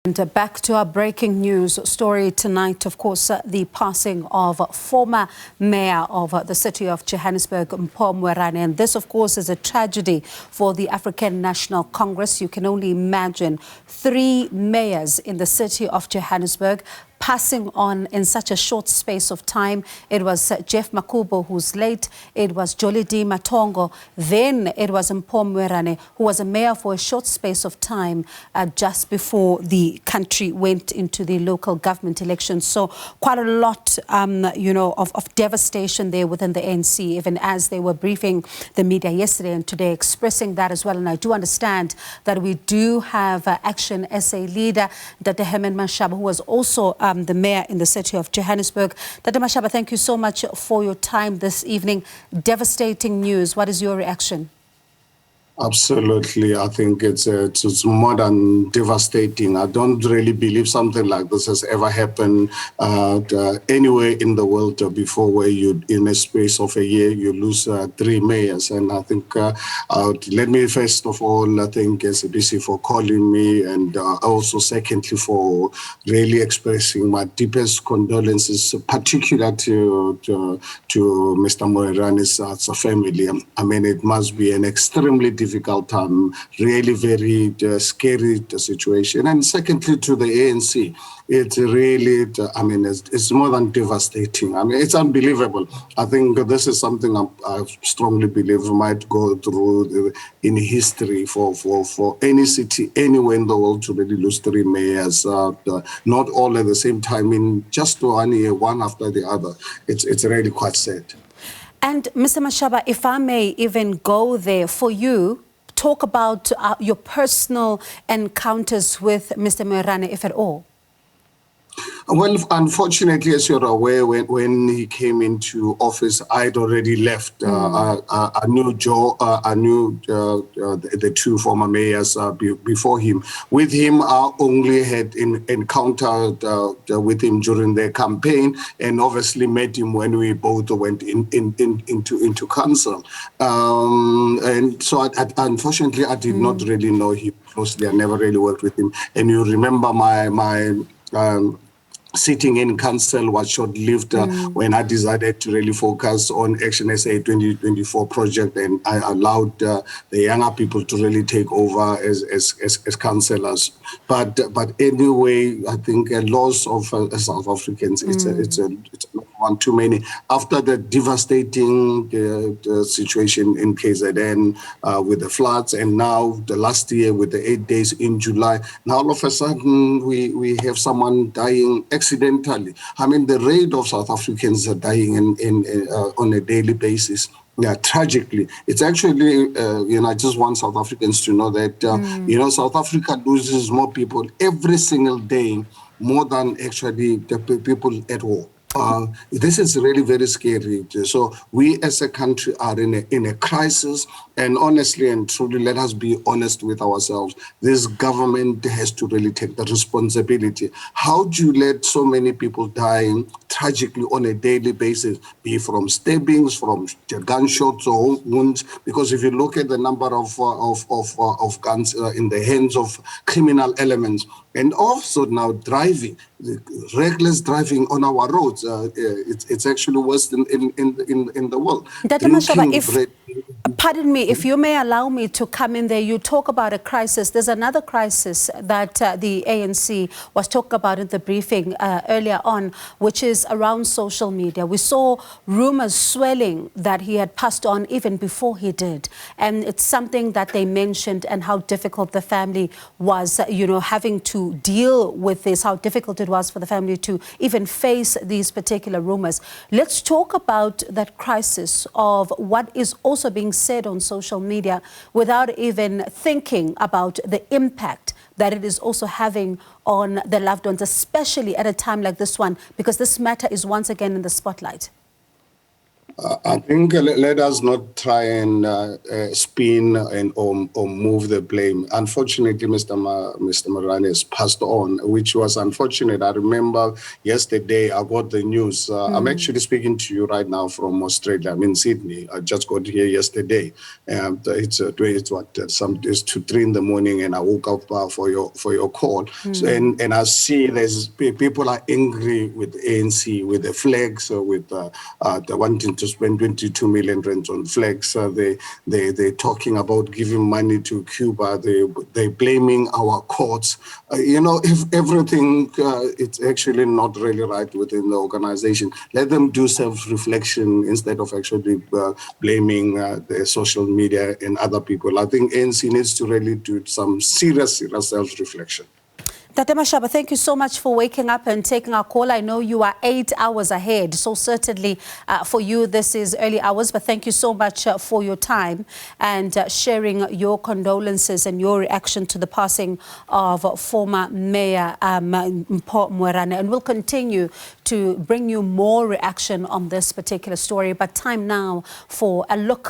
And back to our breaking news story tonight, of course, the passing of former mayor of the city of Johannesburg, Mpho Moerane. And this, of course, is a tragedy for the African National Congress. You can only imagine 3 mayors in the city of Johannesburg passing on in such a short space of time. It was Jeff Makubo, who's late. It was Jolidee Matongo. Then it was Mpho Moerane, who was a mayor for a short space of time just before the country went into the local government elections. So quite a lot, of devastation there within the ANC, even as they were briefing the media yesterday and today, expressing that as well. And I do understand that we do have Action SA leader, Dr. Herman Mashaba, who was also the mayor in the city of Johannesburg. Dr. Mashaba, thank you so much for your time this evening. Devastating news. What is your reaction? Absolutely. I think it's more than devastating. I don't really believe something like this has ever happened anywhere in the world before, where you, in a space of a year, you lose 3 mayors. And I think, let me first of all thank SABC for calling me, and also secondly for really expressing my deepest condolences, particularly to Mr. Moerane's family. I mean, it must be an extremely difficult time, really very scary situation. And secondly, to the ANC, it's really, it's more than devastating. I mean, it's unbelievable. I think this is something I strongly believe might go through in history for any city anywhere in the world to really lose 3 mayors, not all at the same time in just 1 year, one after the other. It's really quite sad. And Mr. Mashaba, if I may even go there for you, talk about your personal encounters with Mr. Moerane, if at all. Well, unfortunately, as you're aware, when he came into office, I'd already left. I knew Joe, I knew the 2 former mayors before him. With him, I only had encountered with him during the campaign, and obviously met him when we both went into council. And so, unfortunately, I did not really know him closely. I never really worked with him. And you remember my sitting in council was short-lived when I decided to really focus on Action SA 2024 project, and I allowed the younger people to really take over as councillors. But anyway, I think a loss of South Africans, it's one too many. After the devastating situation in KZN with the floods, and now the last year with the 8 days in July, now all of a sudden we have someone dying accidentally. I mean, the rate of South Africans are dying on a daily basis. Yeah, tragically. It's actually, I just want South Africans to know that, South Africa loses more people every single day, more than actually the people at war. This is really very scary. So we as a country are in a crisis, and honestly and truly, let us be honest with ourselves. This government has to really take the responsibility. How do you let so many people dying tragically on a daily basis, be from stabbings, from gunshots or wounds? Because if you look at the number of guns in the hands of criminal elements, and also now driving, reckless driving on our roads, it's actually worse than in the world. Dr. Mashaba, pardon me, if you may allow me to come in there, you talk about a crisis. There's another crisis that the ANC was talking about in the briefing earlier on, which is around social media. We saw rumors swelling that he had passed on even before he did. And it's something that they mentioned, and how difficult the family was, having to deal with this, how difficult it was for the family to even face these particular rumors. Let's talk about that crisis of what is also being said on social media without even thinking about the impact that it is also having on the loved ones, especially at a time like this one, because this matter is once again in the spotlight. I think let us not try and spin or move the blame. Unfortunately, Mr. Moerane has passed on, which was unfortunate. I remember yesterday I got the news. I'm actually speaking to you right now from Australia. I'm in Sydney. I just got here yesterday. It's 2, 3 in the morning, and I woke up for your call. So, and I see there's people are angry with ANC, with the flags, with the wanting to spend 22 million rand on flags. They're talking about giving money to Cuba. They're blaming our courts. If everything, it's actually not really right within the organization. Let them do self-reflection instead of actually blaming the social media and other people. I think ANC needs to really do some serious self-reflection. Tate Mashaba, thank you so much for waking up and taking our call. I know you are 8 hours ahead, so certainly for you this is early hours, but thank you so much for your time and sharing your condolences and your reaction to the passing of former Mayor Mpho Moerane. And we'll continue to bring you more reaction on this particular story, but time now for a look